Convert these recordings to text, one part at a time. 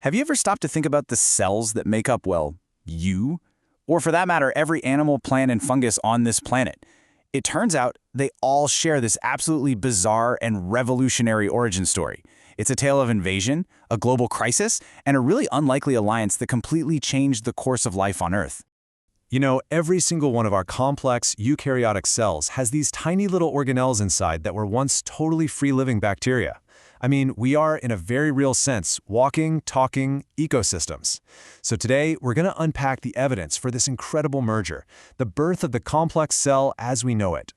Have you ever stopped to think about the cells that make up, well, you? Or for that matter, every animal, plant, and fungus on this planet? It turns out they all share this absolutely bizarre and revolutionary origin story. It's a tale of invasion, a global crisis, and a really unlikely alliance that completely changed the course of life on Earth. You know, every single one of our complex eukaryotic cells has these tiny little organelles inside that were once totally free-living bacteria. I mean, we are, in a very real sense, walking, talking ecosystems. So today, we're going to unpack the evidence for this incredible merger, the birth of the complex cell as we know it.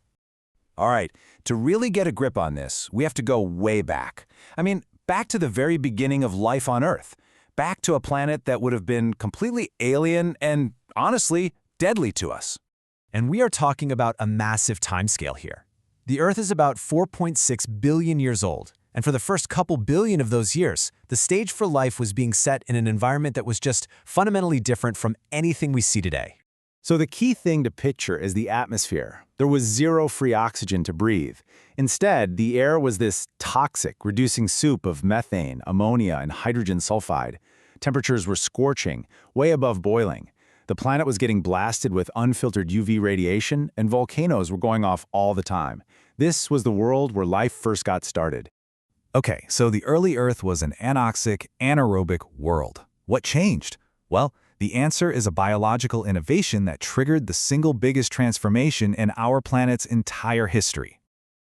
All right, to really get a grip on this, we have to go way back. I mean, back to the very beginning of life on Earth. Back to a planet that would have been completely alien and, honestly, deadly to us. And we are talking about a massive timescale here. The Earth is about 4.6 billion years old. And for the first couple billion of those years, the stage for life was being set in an environment that was just fundamentally different from anything we see today. So the key thing to picture is the atmosphere. There was zero free oxygen to breathe. Instead, the air was this toxic, reducing soup of methane, ammonia, and hydrogen sulfide. Temperatures were scorching, way above boiling. The planet was getting blasted with unfiltered UV radiation, and volcanoes were going off all the time. This was the world where life first got started. Okay, so the early Earth was an anoxic, anaerobic world. What changed? Well, the answer is a biological innovation that triggered the single biggest transformation in our planet's entire history.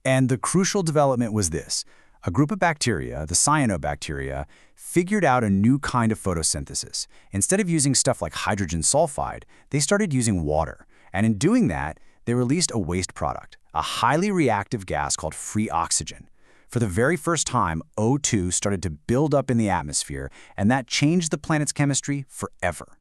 And the crucial development was this. A group of bacteria, the cyanobacteria, figured out a new kind of photosynthesis. Instead of using stuff like hydrogen sulfide, they started using water. And in doing that, they released a waste product, a highly reactive gas called free oxygen. For the very first time, O2 started to build up in the atmosphere, and that changed the planet's chemistry forever.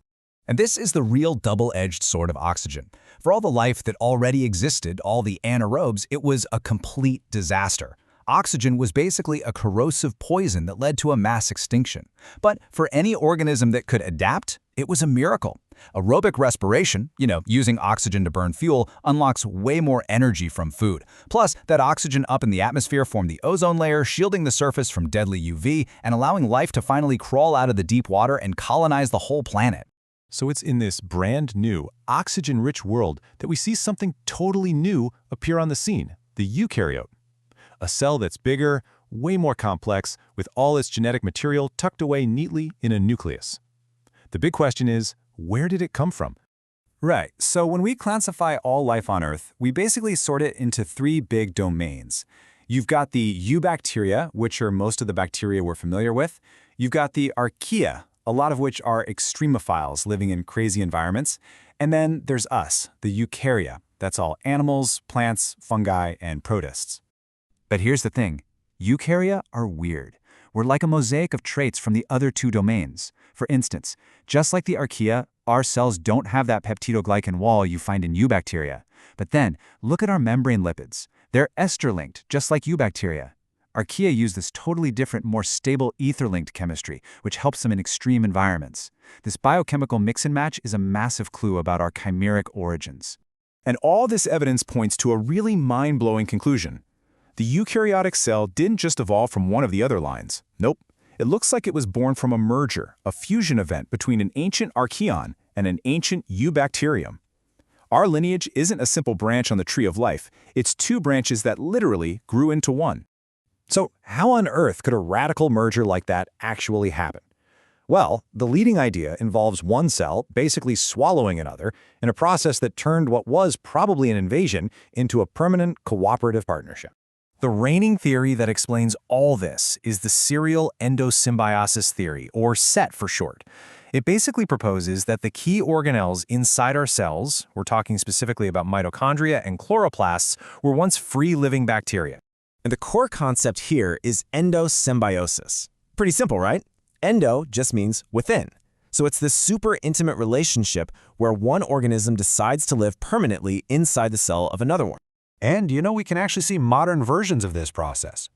And this is the real double-edged sword of oxygen. For all the life that already existed, all the anaerobes, it was a complete disaster. Oxygen was basically a corrosive poison that led to a mass extinction. But for any organism that could adapt, it was a miracle. Aerobic respiration, using oxygen to burn fuel, unlocks way more energy from food. Plus, that oxygen up in the atmosphere formed the ozone layer, shielding the surface from deadly UV and allowing life to finally crawl out of the deep water and colonize the whole planet. So it's in this brand new, oxygen-rich world that we see something totally new appear on the scene, the eukaryote. A cell that's bigger, way more complex, with all its genetic material tucked away neatly in a nucleus. The big question is, where did it come from? Right, so when we classify all life on Earth, we basically sort it into three big domains. You've got the eubacteria, which are most of the bacteria we're familiar with. You've got the archaea, a lot of which are extremophiles living in crazy environments. And then there's us, the eukarya. That's all animals, plants, fungi, and protists. But here's the thing. Eukarya are weird. We're like a mosaic of traits from the other two domains. For instance, just like the archaea, our cells don't have that peptidoglycan wall you find in eubacteria. But then, look at our membrane lipids. They're ester-linked, just like eubacteria. Archaea use this totally different, more stable ether-linked chemistry, which helps them in extreme environments. This biochemical mix and match is a massive clue about our chimeric origins. And all this evidence points to a really mind-blowing conclusion. The eukaryotic cell didn't just evolve from one of the other lines. Nope. It looks like it was born from a merger, a fusion event between an ancient archaeon and an ancient eubacterium. Our lineage isn't a simple branch on the tree of life. It's two branches that literally grew into one. So how on earth could a radical merger like that actually happen? Well, the leading idea involves one cell basically swallowing another in a process that turned what was probably an invasion into a permanent cooperative partnership. The reigning theory that explains all this is the serial endosymbiosis theory, or SET for short. It basically proposes that the key organelles inside our cells, we're talking specifically about mitochondria and chloroplasts, were once free-living bacteria. And the core concept here is endosymbiosis. Pretty simple, right? Endo just means within. So it's this super intimate relationship where one organism decides to live permanently inside the cell of another one. And we can actually see modern versions of this process.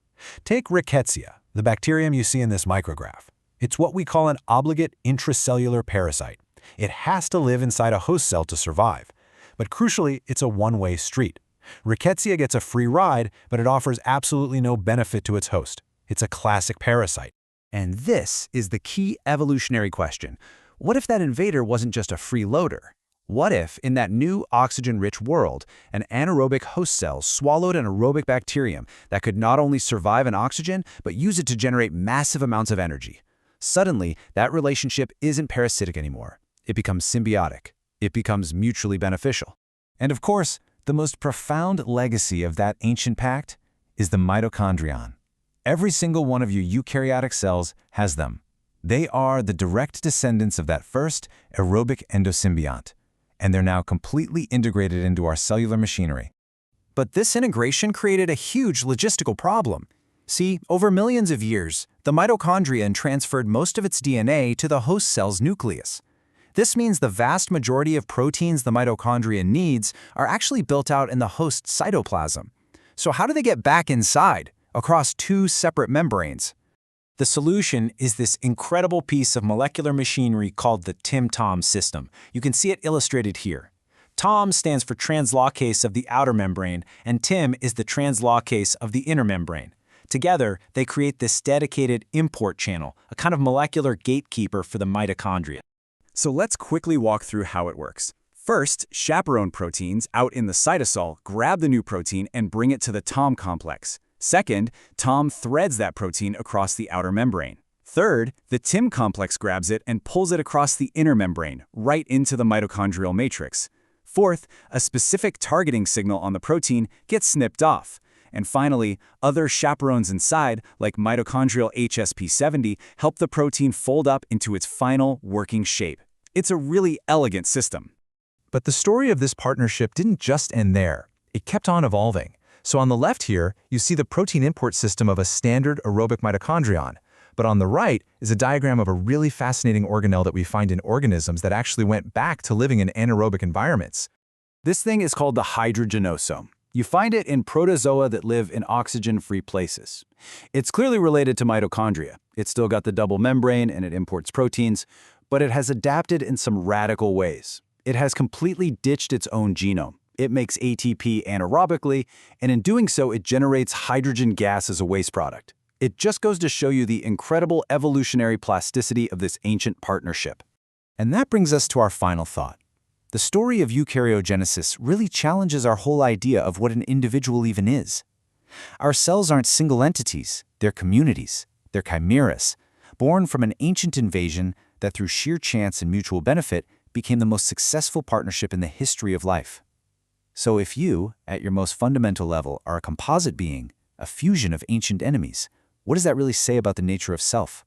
Take Rickettsia, the bacterium you see in this micrograph. It's what we call an obligate intracellular parasite. It has to live inside a host cell to survive. But crucially, it's a one-way street. Rickettsia gets a free ride, but it offers absolutely no benefit to its host. It's a classic parasite. And this is the key evolutionary question. What if that invader wasn't just a freeloader? What if, in that new oxygen-rich world, an anaerobic host cell swallowed an aerobic bacterium that could not only survive in oxygen, but use it to generate massive amounts of energy? Suddenly, that relationship isn't parasitic anymore. It becomes symbiotic. It becomes mutually beneficial. And of course, the most profound legacy of that ancient pact is the mitochondrion. Every single one of your eukaryotic cells has them. They are the direct descendants of that first aerobic endosymbiont, and they're now completely integrated into our cellular machinery. But this integration created a huge logistical problem. See, over millions of years, the mitochondrion transferred most of its DNA to the host cell's nucleus. This means the vast majority of proteins the mitochondrion needs are actually built out in the host cytoplasm. So how do they get back inside, across two separate membranes? The solution is this incredible piece of molecular machinery called the TIM-TOM system. You can see it illustrated here. TOM stands for translocase of the outer membrane, and TIM is the translocase of the inner membrane. Together, they create this dedicated import channel, a kind of molecular gatekeeper for the mitochondria. So let's quickly walk through how it works. First, chaperone proteins out in the cytosol grab the new protein and bring it to the TOM complex. Second, TOM threads that protein across the outer membrane. Third, the TIM complex grabs it and pulls it across the inner membrane, right into the mitochondrial matrix. Fourth, a specific targeting signal on the protein gets snipped off. And finally, other chaperones inside, like mitochondrial HSP70, help the protein fold up into its final working shape. It's a really elegant system. But the story of this partnership didn't just end there. It kept on evolving. So on the left here, you see the protein import system of a standard aerobic mitochondrion. But on the right is a diagram of a really fascinating organelle that we find in organisms that actually went back to living in anaerobic environments. This thing is called the hydrogenosome. You find it in protozoa that live in oxygen-free places. It's clearly related to mitochondria. It's still got the double membrane and it imports proteins, but it has adapted in some radical ways. It has completely ditched its own genome. It makes ATP anaerobically, and in doing so, it generates hydrogen gas as a waste product. It just goes to show you the incredible evolutionary plasticity of this ancient partnership. And that brings us to our final thought. The story of eukaryogenesis really challenges our whole idea of what an individual even is. Our cells aren't single entities, they're communities, they're chimeras, born from an ancient invasion that through sheer chance and mutual benefit became the most successful partnership in the history of life. So if you, at your most fundamental level, are a composite being, a fusion of ancient enemies, what does that really say about the nature of self?